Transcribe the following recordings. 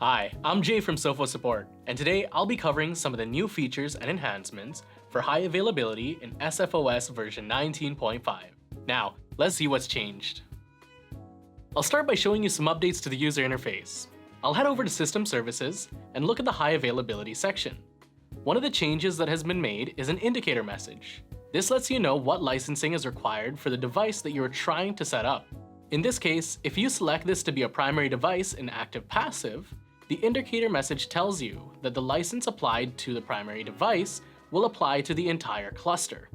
Hi, I'm Jay from Sofo Support, and today I'll be covering some of the new features and enhancements for high availability in SFOS version 19.5. Now, let's see what's changed. I'll start by showing you some updates to the user interface. I'll head over to System Services and look at the high availability section. One of the changes that has been made is an indicator message. This lets you know what licensing is required for the device that you are trying to set up. In this case, if you select this to be a primary device in active-passive, the indicator message tells you that the license applied to the primary device will apply to the entire cluster.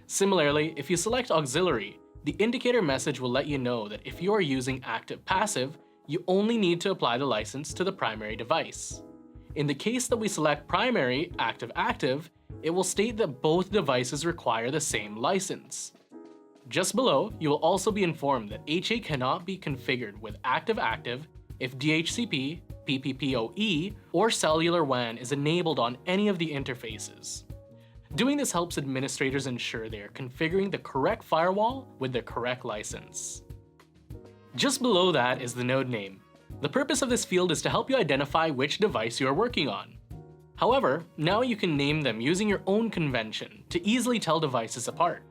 Similarly, if you select auxiliary, the indicator message will let you know that if you are using active-passive, you only need to apply the license to the primary device. In the case that we select primary active-active, it will state that both devices require the same license. Just below, you will also be informed that HA cannot be configured with active-active if DHCP, PPPoE, or cellular WAN is enabled on any of the interfaces. Doing this helps administrators ensure they are configuring the correct firewall with the correct license. Just below that is the node name. The purpose of this field is to help you identify which device you are working on. However, now you can name them using your own convention to easily tell devices apart.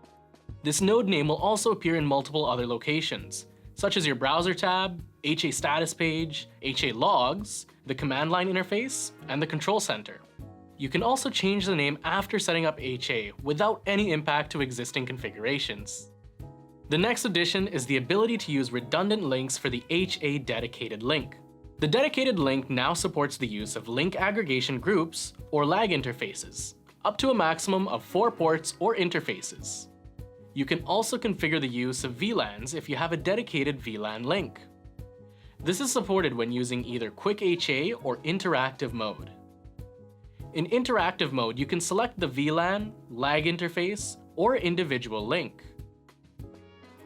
This node name will also appear in multiple other locations, such as your browser tab, HA status page, HA logs, the command line interface, and the control center. You can also change the name after setting up HA without any impact to existing configurations. The next addition is the ability to use redundant links for the HA dedicated link. The dedicated link now supports the use of link aggregation groups, or LAG interfaces, up to a maximum of 4 ports or interfaces. You can also configure the use of VLANs if you have a dedicated VLAN link. This is supported when using either Quick HA or interactive mode. In interactive mode, you can select the VLAN, LAG interface, or individual link.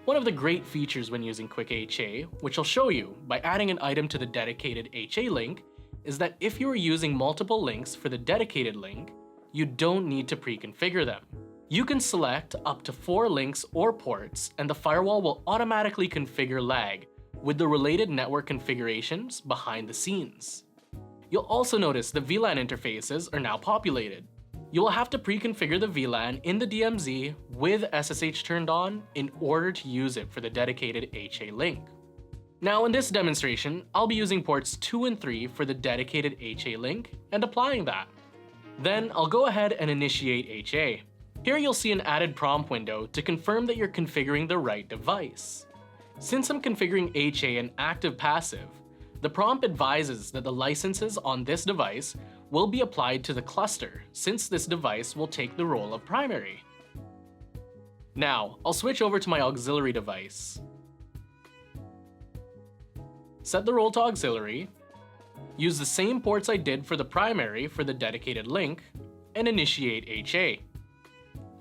One of the great features when using Quick HA, which I'll show you by adding an item to the dedicated HA link, is that if you are using multiple links for the dedicated link, you don't need to pre-configure them. You can select up to 4 links or ports, and the firewall will automatically configure LAG with the related network configurations behind the scenes. You'll also notice the VLAN interfaces are now populated. You will have to pre-configure the VLAN in the DMZ with SSH turned on in order to use it for the dedicated HA link. Now in this demonstration, I'll be using ports 2 and 3 for the dedicated HA link and applying that. Then I'll go ahead and initiate HA. Here you'll see an added prompt window to confirm that you're configuring the right device. Since I'm configuring HA in active-passive, the prompt advises that the licenses on this device will be applied to the cluster, since this device will take the role of primary. Now, I'll switch over to my auxiliary device. Set the role to auxiliary, use the same ports I did for the primary for the dedicated link, and initiate HA.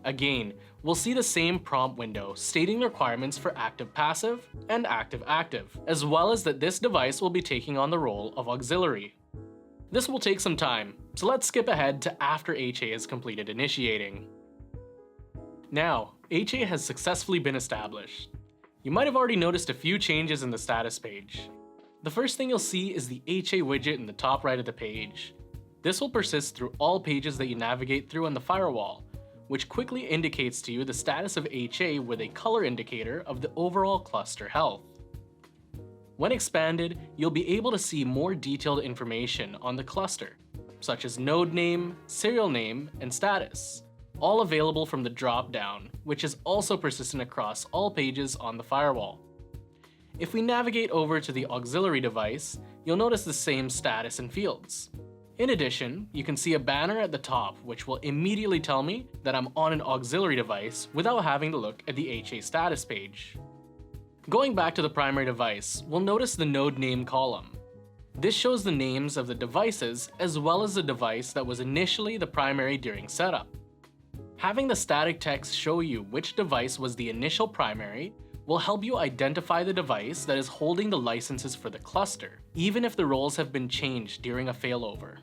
Again, we'll see the same prompt window stating the requirements for active-passive and active-active, as well as that this device will be taking on the role of auxiliary. This will take some time, so let's skip ahead to after HA is completed initiating. Now, HA has successfully been established. You might have already noticed a few changes in the status page. The first thing you'll see is the HA widget in the top right of the page. This will persist through all pages that you navigate through on the firewall, which quickly indicates to you the status of HA with a color indicator of the overall cluster health. When expanded, you'll be able to see more detailed information on the cluster, such as node name, serial name, and status, all available from the drop-down, which is also persistent across all pages on the firewall. If we navigate over to the auxiliary device, you'll notice the same status and fields. In addition, you can see a banner at the top which will immediately tell me that I'm on an auxiliary device without having to look at the HA status page. Going back to the primary device, we'll notice the node name column. This shows the names of the devices as well as the device that was initially the primary during setup. Having the static text show you which device was the initial primary will help you identify the device that is holding the licenses for the cluster, even if the roles have been changed during a failover.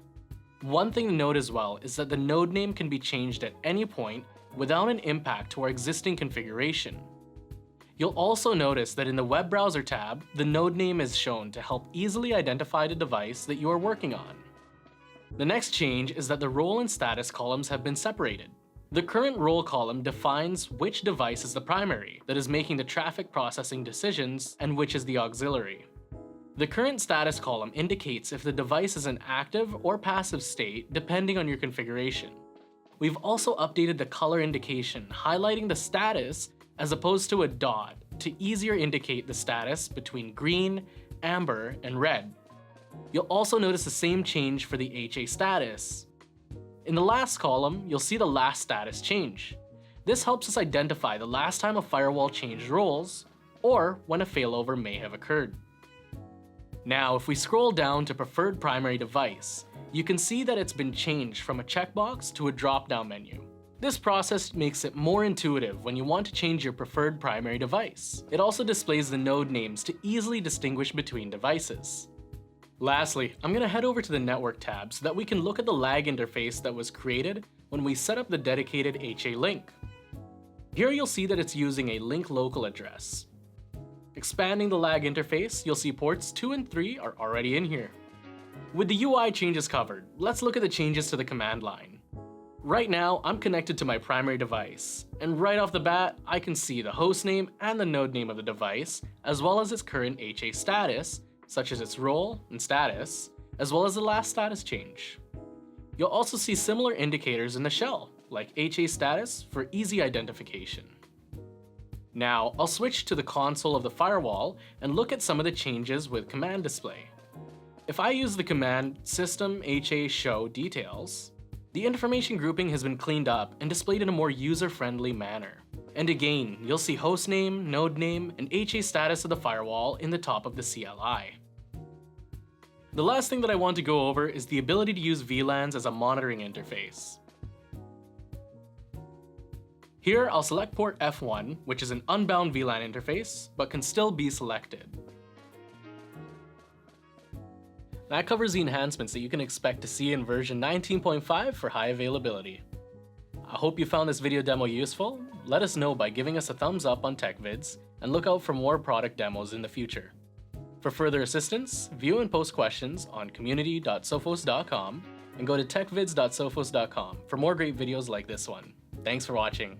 One thing to note as well is that the node name can be changed at any point without an impact to our existing configuration. You'll also notice that in the web browser tab, the node name is shown to help easily identify the device that you are working on. The next change is that the role and status columns have been separated. The current role column defines which device is the primary that is making the traffic processing decisions and which is the auxiliary. The current status column indicates if the device is in active or passive state depending on your configuration. We've also updated the color indication, highlighting the status as opposed to a dot to easier indicate the status between green, amber, and red. You'll also notice the same change for the HA status. In the last column, you'll see the last status change. This helps us identify the last time a firewall changed roles, or when a failover may have occurred. Now, if we scroll down to Preferred Primary Device, you can see that it's been changed from a checkbox to a drop-down menu. This process makes it more intuitive when you want to change your preferred primary device. It also displays the node names to easily distinguish between devices. Lastly, I'm going to head over to the Network tab so that we can look at the lag interface that was created when we set up the dedicated HA link. Here you'll see that it's using a link local address. Expanding the lag interface, you'll see ports 2 and 3 are already in here. With the UI changes covered, let's look at the changes to the command line. Right now, I'm connected to my primary device, and right off the bat, I can see the host name and the node name of the device, as well as its current HA status, such as its role and status, as well as the last status change. You'll also see similar indicators in the shell, like HA status for easy identification. Now, I'll switch to the console of the firewall and look at some of the changes with command display. If I use the command system HA show details, the information grouping has been cleaned up and displayed in a more user-friendly manner. And again, you'll see hostname, node name, and HA status of the firewall in the top of the CLI. The last thing that I want to go over is the ability to use VLANs as a monitoring interface. Here, I'll select port F1, which is an unbound VLAN interface, but can still be selected. That covers the enhancements that you can expect to see in version 19.5 for high availability. I hope you found this video demo useful. Let us know by giving us a thumbs up on TechVids, and look out for more product demos in the future. For further assistance, view and post questions on community.sophos.com and go to techvids.sophos.com for more great videos like this one. Thanks for watching.